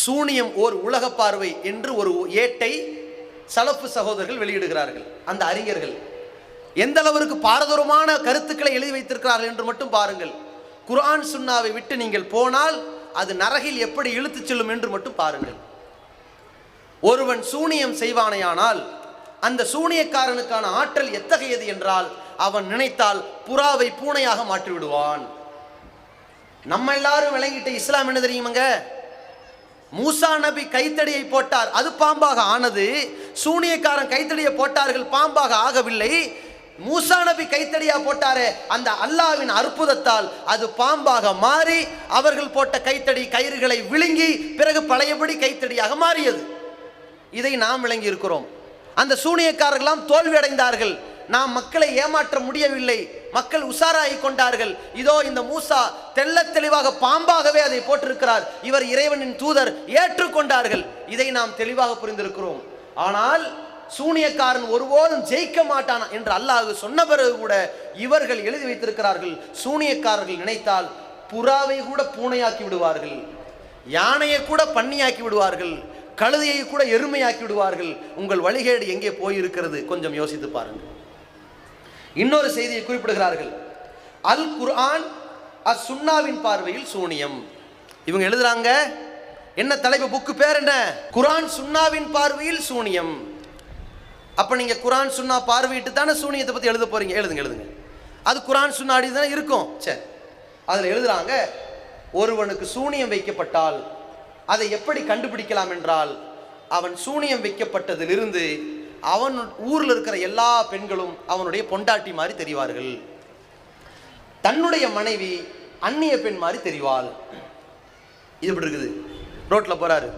சூனியம் ஓர் உலக பார்வை என்று ஒரு ஏட்டை சலப்பு சகோதரர்கள் வெளியிடுகிறார்கள். அந்த அறிஞர்கள் எந்த அளவிற்கு பாரதூரமான கருத்துக்களை எழுதி வைத்திருக்கிறார்கள் என்று மட்டும் பாருங்கள். குர்ஆன் சுன்னாவை விட்டு நீங்கள் போனால் அது நரகில் எப்படி இழுத்துச் செல்லும் என்று மட்டும் பாருங்கள். ஒருவன் சூனியம் செய்வானையானால் அந்த சூனியக்காரனுக்கான ஆற்றல் எத்தகையது என்றால், அவன் நினைத்தால் புறாவை பூனையாக மாற்றிவிடுவான். நம்ம எல்லாரும் விளங்கிட்ட இஸ்லாம் என்ன தெரியுமாங்க? மூசா நபி கைத்தடியை போட்டார், அது பாம்பாக ஆனது. சூனியக்காரன் கைத்தடியை போட்டார்கள், பாம்பாக ஆகவில்லை. மூசா நபி கைத்தடியா போட்டாரே, அந்த அல்லாஹ்வின் அற்புதத்தால் அது பாம்பாக மாறி அவர்கள் போட்ட கைத்தடி கயிறுகளை விழுங்கி பிறகு பழையபடி கைத்தடியாக மாறியது. இதை நாம் விளங்கி இருக்கிறோம். அந்த சூனியக்காரர்களாம் தோல்வி அடைந்தார்கள். நாம் மக்களை ஏமாற்ற முடியவில்லை, மக்கள் உஷாராகி கொண்டார்கள். இதோ இந்த மூசா தெள்ள தெளிவாக பாம்பாகவே அதை போட்டிருக்கிறார், இவர் இறைவனின் தூதர், ஏற்றுக்கொண்டார்கள். இதை நாம் தெளிவாக புரிந்திருக்கிறோம். ஆனால் சூனியக்காரன் ஒருபோதும் ஜெயிக்க மாட்டான் என்று அல்லாஹ் சொன்ன பிறகு கூட இவர்கள் எழுதி வைத்திருக்கிறார்கள், சூனியக்காரர்கள் நினைத்தால் புறாவை கூட பூனையாக்கி விடுவார்கள், யானையை கூட பன்னியாக்கி விடுவார்கள், கழுதையை கூட எருமையாக்கி விடுவார்கள். உங்கள் வழிகேடு எங்கே போயிருக்கிறது? கொஞ்சம் யோசித்து பாருங்கள். இன்னொரு செய்தியை குறிப்பிடுகிறார்கள், அல் குர்ஆன் அஸ் சுன்னாவின் பார்வையில் சூனியம். இவங்க எழுதுறாங்க, என்ன தலைப்பு, புக்கு பேர் என்ன? குர்ஆன் சுன்னாவின் பார்வையில் சூனியம். அப்ப நீங்க குர்ஆன் சுன்னா பார்வையிட்டு தானே சூனியத்தை பத்தி எழுத போறீங்க. எழுதுங்க. அது குர்ஆன் சுன்னா அடி தானே இருக்கும். சரி, அதுல எழுதுறாங்க, ஒருவனுக்கு சூனியம் வைக்கப்பட்டால் அதை எப்படி கண்டுபிடிக்கலாம் என்றால், அவன் சூனியம் வைக்கப்பட்டதிலிருந்து அவன் ஊரில் இருக்கிற எல்லா பெண்களும் அவனுடைய பொண்டாட்டி மாதிரி தெரிவார்கள், தன்னுடைய மனைவி அந்நிய பெண் மாதிரி தெரிவாள். இது எப்படி இருக்குது? ரோட்டில் போறாரு,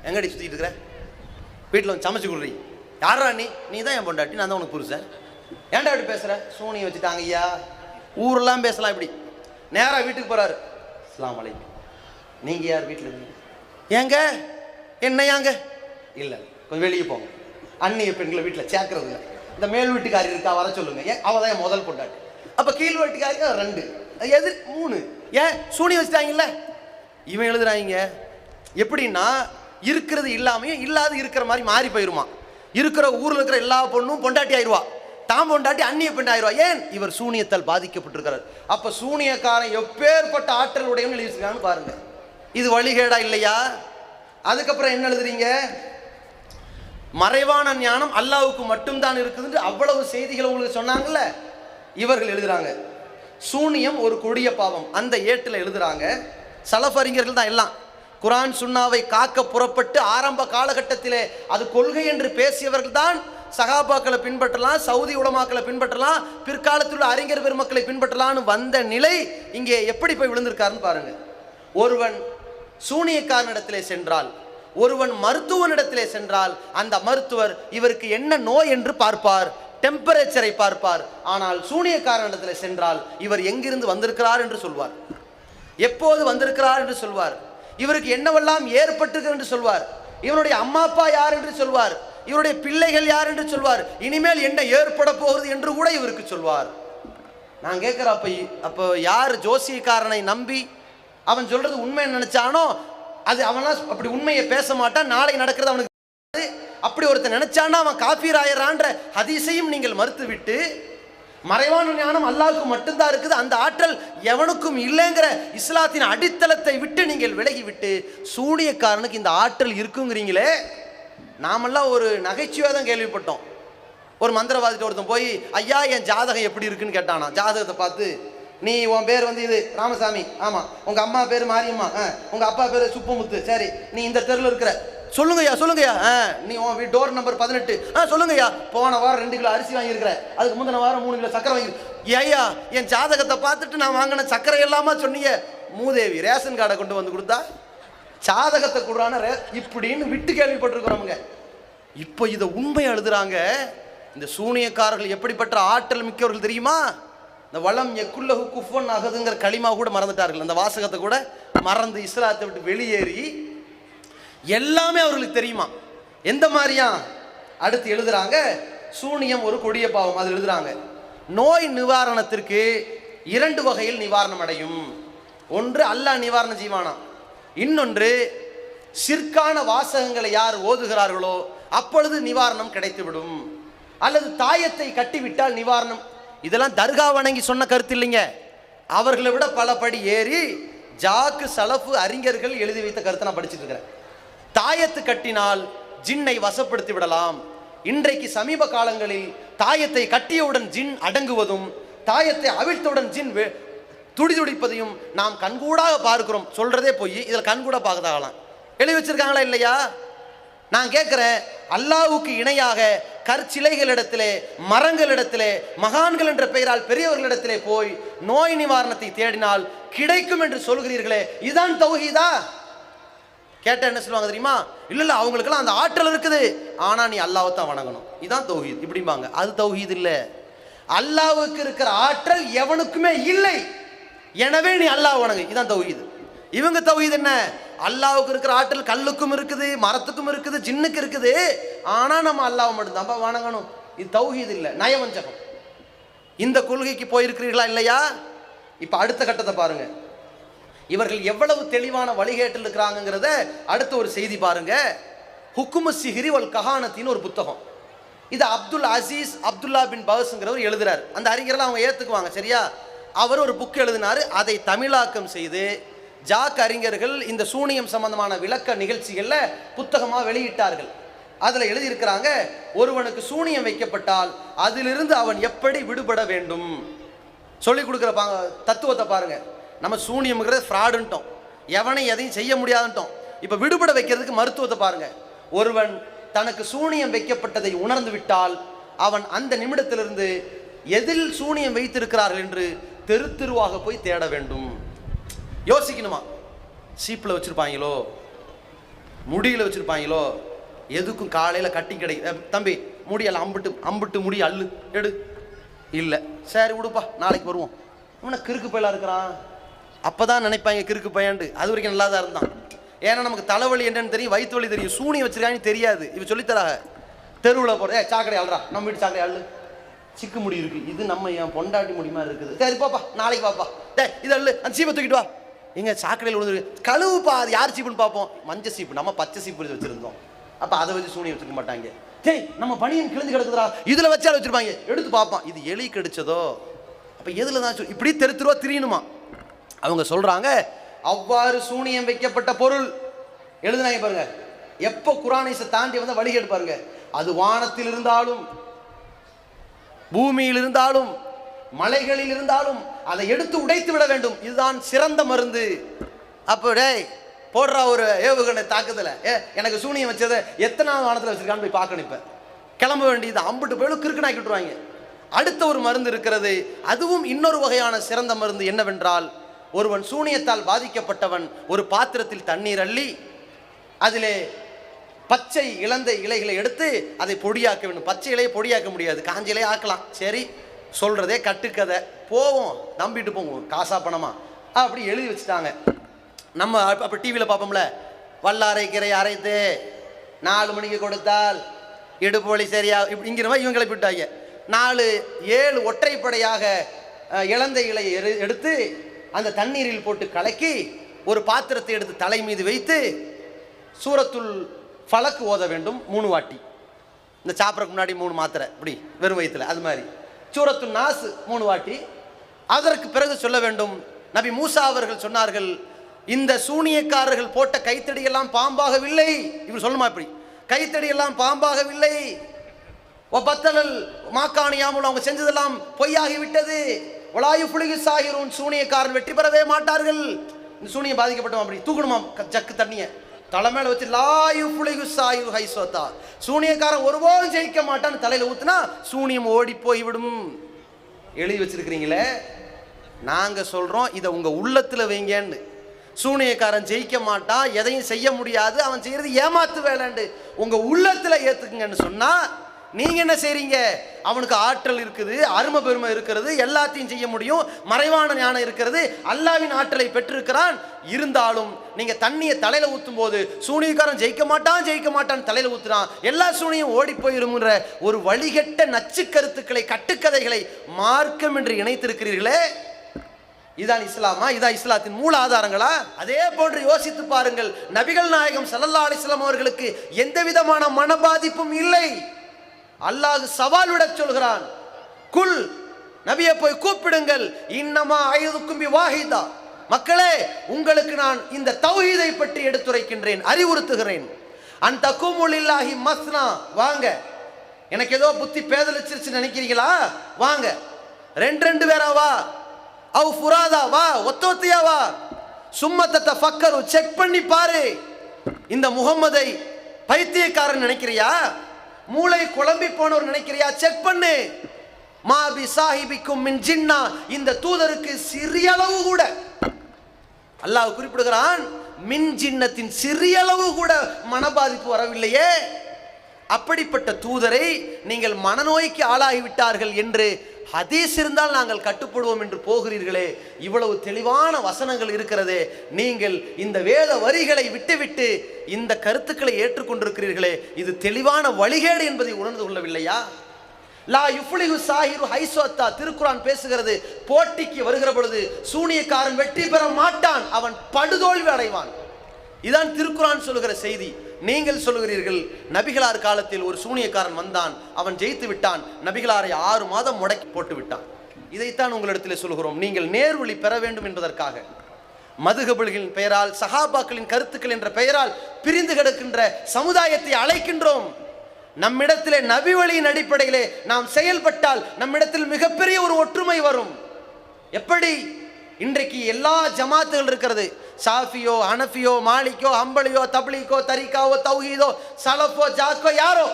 எங்கடி சுற்றிட்டு இருக்கிற, வீட்டில் வந்து சமைச்சு கொடுறீ, யாரா நீ தான் என் பொண்டாட்டி, நான் தான் உனக்கு புருஷன், ஏன்டா இப்படி பேசுற? சூனியம் வச்சுட்டாங்க ஐயா. ஊரெல்லாம் பேசலாம் இப்படி. நேராக வீட்டுக்கு போறாரு, அஸ்ஸலாமு அலைக்கும், நீங்க யார் வீட்டில் இருக்கீங்க? ஏங்க என்னையாங்க? இல்லை, கொஞ்சம் வெளியே போங்க. அந்நிய பெண்களை வீட்டில் சேர்க்கறது இல்லை. இந்த மேல் வீட்டுக்காரி இருக்கா, வர சொல்லுங்க. ஏன் அவ தான் என் முதல் பொண்டாட்டி. அப்போ கீழ் வீட்டுக்காரி 2, எது 3, ஏன் சூனி வச்சுட்டாங்கல்ல. இவன் எழுதுறாங்க எப்படின்னா, இருக்கிறது இல்லாமையும் இல்லாத இருக்கிற மாதிரி மாறி போயிருமா. இருக்கிற ஊரில் இருக்கிற எல்லா பொண்ணும் பொண்டாட்டி ஆயிடுவா, தாம் பொண்டாட்டி அந்நிய பெண் ஆயிடுவா. ஏன்? இவர் சூனியத்தால் பாதிக்கப்பட்டிருக்கிறார். அப்ப சூனியக்காரன் எப்பேற்பட்ட ஆற்றல் உடையவன் எழுதியிருக்கான்னு பாருங்க. இது வழிகேடா இல்லையா? அதுக்கப்புறம் என்ன எழுதுறீங்க? மறைவான ஞானம் அல்லாஹ்வுக்கு மட்டும்தான் இருக்குது, அவ்வளவு செய்திகள் உங்களுக்கு சொன்னாங்கல்ல. இவர்கள் எழுதுறாங்க, சூனியம் ஒரு கொடிய பாவம். அந்த ஏட்டில் எழுதுறாங்க, சலஃப் அறிஞர்கள் தான் எல்லாம். குர்ஆன் சுன்னாவை காக்க புறப்பட்டு ஆரம்ப காலகட்டத்திலே அது கொள்கை என்று பேசியவர்கள் தான் சகாபாக்களை பின்பற்றலாம், சவுதி உலமாக்களை பின்பற்றலாம், பிற்காலத்தில் உள்ள அறிஞர் பெருமக்களை பின்பற்றலாம்னு வந்த நிலை இங்கே எப்படி போய் விழுந்திருக்காருன்னு பாருங்க. ஒருவன் சூனியக்காரனிடத்திலே சென்றால், ஒருவன் மருத்துவனிடத்திலே சென்றால், அந்த மருத்துவர் இவருக்கு என்ன நோய் என்று பார்ப்பார், டெம்பரேச்சரை பார்ப்பார். ஆனால் சூனியக்காரனிடத்திலே சென்றால் இவர் எங்கிருந்து வந்திருக்கிறார் என்று சொல்வார், எப்போது வந்திருக்கிறார் என்று சொல்வார், இவருக்கு என்னவெல்லாம் ஏற்பட்டிருக்கிறது என்று சொல்வார், இவருடைய அம்மா அப்பா யார் என்று சொல்வார், இவருடைய பிள்ளைகள் யார் என்று சொல்வார், இனிமேல் என்ன ஏற்பட போகிறது என்று கூட இவருக்கு சொல்வார். நான் கேட்கிறேன், அப்போ யார் ஜோசியக்காரனை நம்பி அவன் சொல்றது உண்மை நினைச்சானோ, அது அவனா அப்படி உண்மையை பேச மாட்டான், நாளை நடக்கிறது அவனுக்கு. அப்படி ஒருத்தன் நினைச்சானா அவன் காபீர் ஆயிரான்ற ஹதீஸையும் நீங்கள் மறுத்துவிட்டு, மறைவான ஞானம் அல்லாஹ்வுக்கு மட்டும்தான் இருக்குது, அந்த ஆற்றல் எவனுக்கும் இல்லைங்கிற இஸ்லாத்தின் அடித்தளத்தை விட்டு நீங்கள் விலகிவிட்டு சூனியக்காரனுக்கு இந்த ஆற்றல் இருக்குங்கிறீங்களே. நாமெல்லாம் ஒரு நகைச்சுவையாக தான் கேள்விப்பட்டோம். ஒரு மந்திரவாதிட்ட ஒருத்தன் போய், ஐயா என் ஜாதகம் எப்படி இருக்குன்னு கேட்டானா. ஜாதகத்தை பார்த்து, நீ உன் பேர் வந்து இது ராமசாமி, ஆமாம், உங்கள் அம்மா பேர் மாரியம்மா, உங்கள் அப்பா பேர் சுப்பமுத்து, சரி, நீ இந்த தெருவில் இருக்கிற, சொல்லுங்கய்யா, நீ உன் டோர் நம்பர் 18, சொல்லுங்கய்யா, போன வாரம் 2 கிலோ அரிசி வாங்கியிருக்கிற, அதுக்கு முந்தின வாரம் 3 கிலோ சக்கரை வாங்கி. ஐயா என் ஜாதகத்தை பார்த்துட்டு நான் வாங்கின சக்கரை எல்லாமா சொன்னீங்க? மூதேவி ரேஷன் கார்டை கொண்டு வந்து கொடுத்தா ஜாதகத்தை கொடுறான இப்படின்னு விட்டு கேள்விப்பட்டிருக்கிறோமுங்க. இப்போ இதை உண்மை எழுதுறாங்க. இந்த சூனியக்காரர்கள் எப்படிப்பட்ட ஆற்றல் மிக்கவர்கள் தெரியுமா? இந்த வளம் எக்குல்லஹு குஃபன் அகதுங்கிற களிமா கூட மறந்துட்டார்கள், அந்த வாசகத்தை கூட மறந்து இஸ்லாத்தை விட்டு வெளியேறி எல்லாமே அவர்களுக்கு தெரியுமா. எந்த மாதிரியா? அடுத்து எழுதுறாங்க, சூனியம் ஒரு கொடிய பாவம். அது எழுதுறாங்க, நோய் நிவாரணத்திற்கு 2 வகையில் நிவாரணம் அடையும். ஒன்று அல்லாஹ் நிவாரணம் செய்வானா, இன்னொன்று சிற்கான வாசகங்களை யார் ஓதுகிறார்களோ அப்பொழுது நிவாரணம் கிடைத்துவிடும், அல்லது தாயத்தை கட்டிவிட்டால் நிவாரணம். இதெல்லாம் தர்கா வணங்கி சொன்ன கருத்து இல்லைங்க. அவர்களை விட பல படி ஏறி ஜாக்கு சலஃபு அறிஞர்கள் எழுதி வைத்த கருத்தை நான் படிச்சுட்டு இருக்கிறேன். தாயத்து கட்டினால் ஜின்னை வசப்படுத்தி விடலாம். இன்றைக்கு சமீப காலங்களில் தாயத்தை கட்டியவுடன் ஜின் அடங்குவதும் தாயத்தை அவிழ்த்தவுடன் ஜின் துடிதுடிப்பதையும் நாம் கண்கூடாக பார்க்கிறோம். சொல்றதே போய் இதில் கண்கூட பார்க்கதாகலாம். எழுதி வச்சிருக்காங்களா இல்லையா? நான் கேட்கிறேன், அல்லாஹ்வுக்கு இணையாக கற்சிலைகளிடத்திலே, மரங்களிடத்திலே, மகான்கள் என்ற பெயரால் பெரியவர்களிடத்திலே போய் நோய் நிவாரணத்தை தேடினால் கிடைக்கும் என்று சொல்கிறீர்களே, இதுதான் தௌஹீதா? கேட்ட என்ன சொல்லுவாங்க தெரியுமா? இல்ல அவங்களுக்கெல்லாம் அந்த ஆற்றல் இருக்குது, ஆனா நீ அல்லாஹ்வை தான் வணங்கணும், இதுதான் தௌஹீத் இப்படிம்பாங்க. அது தௌஹீத் இல்லை. அல்லாஹ்வுக்கு இருக்கிற ஆற்றல் எவனுக்குமே இல்லை, எனவே நீ அல்லாஹ் வணங்கு, இதுதான் தௌஹீத். இவங்க தௌஹீத் என்ன? அல்லாஹ்வுக்கு இருக்கிற ஆற்றல் கல்லுக்கும் இருக்குது, மரத்துக்கும் இருக்குது, ஜின்னுக்கு இருக்குது, ஆனா நம்ம அல்லாஹ் மட்டும் தான் வணங்கணும். இது தௌஹீத் இல்லை, நயவஞ்சகம். இந்த கொள்கைக்கு போயிருக்கிறீர்களா இல்லையா? இப்ப அடுத்த கட்டத்தை பாருங்க. இவர்கள் எவ்வளவு தெளிவான வழிகேட்டில் இருக்கிறாங்கிறத அடுத்த ஒரு செய்தி பாருங்க. ஹுக்குமு சிஹ்ரி வல் கஹானத்தின்னு ஒரு புத்தகம். இது அப்துல் அசீஸ் அப்துல்லா பின் பவஸ்ங்கிறவர் எழுதுறாரு. அந்த அறிஞர்கள் அவங்க ஏத்துக்குவாங்க, சரியா? அவர் ஒரு புக் எழுதினாரு, அதை தமிழாக்கம் செய்து ஜாக் அறிஞர்கள் இந்த சூனியம் சம்பந்தமான விளக்க நிகழ்ச்சிகளில் புத்தகமாக வெளியிட்டார்கள். அதில் எழுதியிருக்கிறாங்க, ஒருவனுக்கு சூனியம் வைக்கப்பட்டால் அதிலிருந்து அவன் எப்படி விடுபட வேண்டும் சொல்லிக் கொடுக்குற தத்துவத்தை பாருங்க. நம்ம சூனியம்ங்கிறது ஃப்ராடுன்ட்டோம், எவனை எதையும் செய்ய முடியாதுன்ட்டோம். இப்போ விடுபட வைக்கிறதுக்கு மருத்துவத்தை பாருங்க. ஒருவன் தனக்கு சூனியம் வைக்கப்பட்டதை உணர்ந்து விட்டால் அவன் அந்த நிமிடத்திலிருந்து எதில் சூனியம் வைத்திருக்கிறார்கள் என்று தெரு தெருவாக போய் தேட வேண்டும். யோசிக்கணுமா? சீப்பில் வச்சுருப்பாங்களோ, முடியில் வச்சுருப்பாங்களோ, எதுக்கும் காலையில் கட்டி கிடை தம்பி முடியெல்லாம் அம்பிட்டு முடி அள்ளு எடு, இல்லை சரி விடுப்பா நாளைக்கு வருவோம். இவனை கிறுக்கு பையலாக இருக்கிறான், அப்போ தான் நினைப்பாங்க கிறுக்கு பையன்ட்டு. அது வரைக்கும் நல்லா தான் இருந்தான். ஏன்னா நமக்கு தலைவலி என்னன்னு தெரியும், வயிற்று வலி தெரியும், சூனி வச்சிருக்காங்கன்னு தெரியாது. இவ சொல்லித்தராக தெருவில் போகிற சாக்கடை அல்றா, நம்ம வீட்டு சாக்கடை அள்ளு, சிக்கு முடி இருக்கு, இது நம்ம என் பொண்டாட்டி முடியுமா இருக்குது, சரி பாப்பா நாளைக்கு பாப்பா, இது அள்ளு, அந்த சீப்பை தூக்கிட்டு வா, எங்க சாக்கடையில் விழுந்து கழுவுப்பா, அது யார் சீப்புன்னு பார்ப்போம், மஞ்சள் சீப்பு, நம்ம பச்சை சீப்பு வச்சிருந்தோம். அப்போ அதை வச்சு சூனி வச்சுக்க மாட்டாங்க. டேய் நம்ம பனியன் கிழிஞ்சு கிடக்குதுரா, இதில் வச்சாலும் வச்சிருப்பாங்க, எடுத்து பார்ப்பான், இது எலி கடிச்சதோ. அப்போ எதில் தான் இப்படி தெருத்துருவா திரியணுமா? அவங்க சொல்றாங்க, அவ்வாறு சூனியம் வைக்கப்பட்ட பொருள் எழுதுனாங்க பாருங்க. எப்போ குரானிஸை தாண்டி வந்த வழிகேடு பாருங்க. அது வானத்தில் இருந்தாலும், பூமியில் இருந்தாலும், மலைகளில் இருந்தாலும் அதை எடுத்து உடைத்து விட வேண்டும், இதுதான் சிறந்த மருந்து. அப்போ டேய் போடுறா ஒரு ஏவுகணை தாக்குதல, எனக்கு சூனியம் வச்சதை எத்தனாவது வானத்தில் வச்சிருக்கான்னு போய் பார்க்கணும். இப்போ கிளம்ப வேண்டியது, அம்பிட்டு போயிடும் கிறுக்குனாக்கி விட்டுருவாங்க. அடுத்த ஒரு மருந்து இருக்கிறது, அதுவும் இன்னொரு வகையான சிறந்த மருந்து. என்னவென்றால், ஒருவன் சூனியத்தால் பாதிக்கப்பட்டவன் ஒரு பாத்திரத்தில் தண்ணீர் அள்ளி அதிலே பச்சை இளந்த இலைகளை எடுத்து அதை பொடியாக்க வேண்டும். பச்சை இலையை பொடியாக்க முடியாது, காஞ்ச இலையை ஆக்கலாம். சரி சொல்றதே கட்டுக்கதை, போவோம் நம்பிட்டு போவோம், காசா பணமா அப்படி எழுதி வச்சுட்டாங்க. நம்ம அப்போ டிவியில் பார்ப்போம்ல, வல்லாரை கீரை அரைத்து 4 மணிக்கு கொடுத்தால் இடுப்பு வலி சரியா இப்படிங்கிற மாதிரி இவங்களை விட்டாங்க. 4-7 ஒற்றைப்படையாக இளந்த இலையை எடுத்து அந்த தண்ணீரில் போட்டு கலக்கி ஒரு பாத்திரத்தை எடுத்து தலை மீது வைத்து சூரத்துல் ஃபலக் ஓத வேண்டும் 3 வாட்டி. இந்த சாப்பிட்றதுக்கு முன்னாடி 3 மாத்திரை இப்படி வெறும் வயிற்றுல, அது மாதிரி சூரத்துல் நாஸ் 3 வாட்டி. அதற்கு பிறகு சொல்ல வேண்டும், நபி மூசா அவர்கள் சொன்னார்கள், இந்த சூனியக்காரர்கள் போட்ட கைத்தடியெல்லாம் பாம்பாகவில்லை. இவர் சொல்லுமா இப்படி, கைத்தடியெல்லாம் பாம்பாகவில்லை. பத்தலல் மாக்காணியாமல் அவங்க செஞ்சதெல்லாம் பொய்யாகிவிட்டது. ஒலாயு புலிகு சாகிரும், சூனியக்காரன் வெற்றி பெறவே மாட்டார்கள். இந்த சூனியம் பாதிக்கப்பட்டோம் அப்படி தூக்கணுமா ஜக்கு தண்ணியை தலைமையில வச்சு, லாயு புலிகு சாயு ஹைசோத்தா, சூனியக்காரன் ஒருபோதும் ஜெயிக்க மாட்டான்னு தலையில ஊத்துனா சூனியம் ஓடி போய்விடும். எழுதி வச்சிருக்கிறீங்களே, நாங்க சொல்றோம் இதை உங்க உள்ளத்துல வைங்கன்னு. சூனியக்காரன் ஜெயிக்க மாட்டான், எதையும் செய்ய முடியாது, அவன் செய்யறது ஏமாத்து வேலைண்டு உங்க உள்ளத்துல ஏத்துக்குங்கன்னு சொன்னா நீங்க என்ன செய்றீங்க? அவனுக்கு ஆற்றல் இருக்குது, அருமை பெருமை இருக்கிறது, எல்லாத்தையும் செய்ய முடியும், மறைவான ஞானம் இருக்கிறது, அல்லாஹ்வின் ஆற்றலை பெற்றிருக்கிறான். இருந்தாலும் நீங்க தண்ணியை தலையில ஊத்தும் போது சூனியக்காரன் ஜெயிக்க மாட்டான் தலையில ஊத்துறான், எல்லா சூனியும் ஓடி போயிரும்ன்ற ஒரு வழிகட்ட நச்சு கருத்துக்களை, கட்டுக்கதைகளை மார்க்கம் என்று இணைத்திருக்கிறீர்களே. இதான் இஸ்லாமா? இதான் இஸ்லாத்தின் மூல ஆதாரங்களா? அதே போன்று யோசித்து பாருங்கள். நபிகள் நாயகம் ஸல்லல்லாஹு அலைஹி வஸல்லம் அவர்களுக்கு எந்த விதமான மனபாதிப்பும் இல்லை. அல்லாஹ் சவால் விட சொல்கிறான், குல், நபியை போய் கூப்பிடுங்கள், இன்னமா ஐதுக்கும் பி வாஹிதா, மக்களே உங்களுக்கு நான் இந்த தௌஹீதை பற்றி எடுத்துரைக்கின்றேன், அறிவுறுத்துகிறேன். அன் தகுமு லில்லாஹி மஸ்னா, வாங்க, எனக்கு ஏதோ புத்தி பேதலிச்சிருச்சு நினைக்கிறீங்களா? வாங்க, ரெண்டு பேரா வா, அவ் ஃபுராதா வா, ஒத்தொத்தியா வா, சும்மா தத்தஃபக்கரு, செக் பண்ணி பாரு. இந்த முகம்மதை பைத்தியக்காரன் நினைக்கிறியா? மூளை குழம்பி போனவர் நினைக்கிறியா? செக் பண்ணு. மா பி சாஹிபிக்கும் மின் ஜின்னா, இந்த தூதருக்கு சிறிய அளவு கூட, அல்லாஹ் குறிப்பிடுகிறான், மின் ஜின்னத்தின் சிறிய அளவு கூட மனபாதிப்பு வரவில்லையே. அப்படிப்பட்ட தூதரை நீங்கள் மனநோய்க்கு ஆளாகிவிட்டார்கள் என்று ஹதீஸ் இருந்தால் நாங்கள் கட்டுப்படுவோம் என்று போகிறீர்களே, இவ்வளவு தெளிவான வசனங்கள் இருக்கிறதே, நீங்கள் இந்த வேத வரிகளை விட்டுவிட்டு இந்த கருத்துக்களை ஏற்றுக்கொண்டிருக்கிறீர்களே, இது தெளிவான வழிகேடு என்பதை உணர்ந்து கொள்ளவில்லையா? லா யுஃப்லிஹு சாஹிரு ஹைஸோத்தா, திருக்குரான் பேசுகிறது, போட்டிக்கு வருகிற பொழுது சூனியக்காரன் வெற்றி பெற மாட்டான், அவன் படுதோல்வி அடைவான். இதான் திருக்குரான் சொல்லுகிற செய்தி. நீங்கள் சொல்லுகிறீர்கள் நபிகளார் காலத்தில் ஒரு சூனியக்காரன் வந்தான், அவன் ஜெயித்து விட்டான், நபிகளாரை 6 மாதம் முடக்கி போட்டு விட்டான். இதைத்தான் உங்களிடத்தில் சொல்லுகிறோம். நீங்கள் நேர்வழி பெற வேண்டும் என்பதற்காக மதுஹபுகளின் பெயரால், சஹாபாக்களின் கருத்துக்கள் என்ற பெயரால் பிரிந்து கிடக்கின்ற சமுதாயத்தை அழைக்கின்றோம். நம்மிடத்திலே நபி வழியின் அடிப்படையிலே நாம் செயல்பட்டால் நம்மிடத்தில் மிகப்பெரிய ஒரு ஒற்றுமை வரும். எப்படி இன்றைக்கு எல்லா ஜமாத்துகள் இருக்கிறது, சாஃபியோ, ஹனஃபியோ, மாலிக்கோ, ஹம்பலியோ, தப்லீகோ, தரிகாவோ, தௌஹீதோ, சலஃபோ, ஜாக்கோ, யாரோ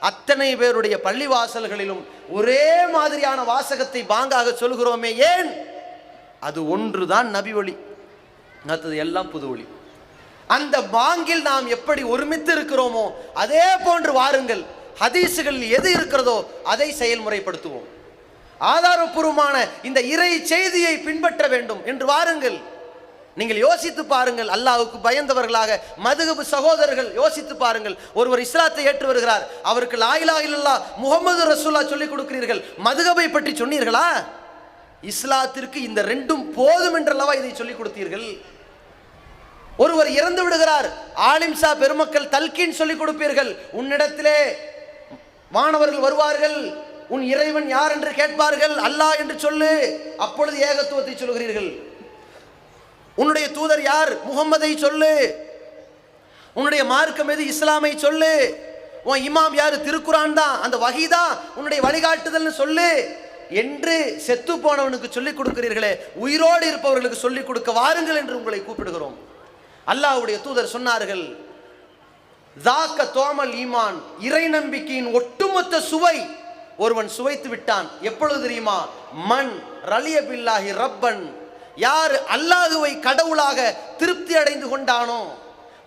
அத்தனை பேருடைய பள்ளிவாசல்களிலும் ஒரே மாதிரியான வாசகத்தை பாங்காக சொல்கிறோமே, ஏன்? அது ஒன்றுதான் நபி வழி, மற்றது எல்லாம் புது வழி. அந்த பாங்கில் நாம் எப்படி ஒருமித்து இருக்கிறோமோ அதே போன்று வாருங்கள், ஹதீஸுகளில் எது இருக்கிறதோ அதை செயல்முறைப்படுத்துவோம். ஆதாரபூர்வமான இந்த இறை செய்தியை பின்பற்ற வேண்டும் என்று வாருங்கள். நீங்கள் யோசித்து பாருங்கள், அல்லாஹ்வுக்கு பயந்தவர்களாக மதுஹப் சகோதரர்கள் யோசித்து பாருங்கள். ஒருவர் இஸ்லாத்தை ஏற்று வருகிறார், அவருக்கு லா இலாஹ இல்லல்லாஹ் முஹம்மது ரசூலுல்லாஹ் சொல்லிக் கொடுக்கிறீர்கள், மதுஹபை பற்றி சொன்னீர்களா? இஸ்லாத்திற்கு இந்த ரெண்டும் போதும் என்றல்லவா இதை சொல்லிக் கொடுத்தீர்கள்? ஒருவர் இறந்து விடுகிறார், ஆலிம்சா பெருமக்கள் தல்கீன் சொல்லிக் கொடுப்பீர்கள், உன்னிடத்திலே மாணவர்கள் வருவார்கள், உன் இறைவன் யார் என்று கேட்பார்கள், அல்லாஹ் என்று சொல்லு, அப்பொழுது ஏகத்துவத்தை சொல்கிறீர்கள். உன்னுடைய தூதர் யார், முகம்மதை சொல்லு, உன்னுடைய மார்க்கம் எது, இஸ்லாமை சொல்லு, உன் இமாம் யார், திருக்குரான் தான், அந்த வஹி தான் உன்னுடைய வழிகாட்டுதல்னு சொல்லு என்று செத்து போனவனுக்கு சொல்லிக் கொடுக்கிறீர்களே, உயிரோடு இருப்பவர்களுக்கு சொல்லிக் கொடுக்க வாருங்கள் என்று உங்களை கூப்பிடுகிறோம். அல்லாஹ்வுடைய தூதர் சொன்னார்கள், ஸாக்க தோமல் ஈமான், இறை நம்பிக்கையின் ஒட்டுமொத்த சுவை ஒருவன் சுவைத்து விட்டான். எப்பொழுது தெரியுமா? மன் ரலிய பில்லாஹி ரப்பன், யார் அல்லாஹுவை கடவுளாக திருப்தி அடைந்து கொண்டானோ,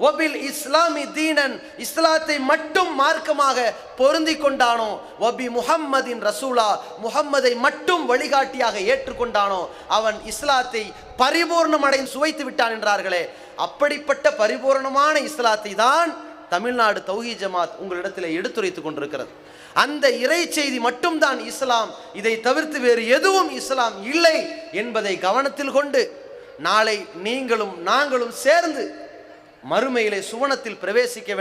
வபில் இஸ்லாமி தீனன், இஸ்லாத்தை மட்டும் மார்க்கமாக பொருந்தி கொண்டானோ, வபி முஹம்மதின் ரசூலா, முஹம்மதை மட்டும் வழிகாட்டியாக ஏற்றுக்கொண்டானோ, அவன் இஸ்லாத்தை பரிபூர்ணம் அடைந்து சுவைத்து விட்டான் என்றார்களே. அப்படிப்பட்ட பரிபூர்ணமான இஸ்லாத்தை தான் தமிழ்நாடு தௌஹீத் ஜமாத் உங்களிடத்தில் எடுத்துரைத்துக் கொண்டிருக்கிறது. அந்த இறை செய்தி மட்டும்தான் இஸ்லாம், இதை தவிர்த்து வேறு எதுவும் இஸ்லாம் இல்லை என்பதை கவனத்தில் கொண்டு நாளை நீங்களும் நாங்களும் சேர்ந்து மறுமையிலே சுவனத்தில் பிரவேசிக்க வேண்டும்.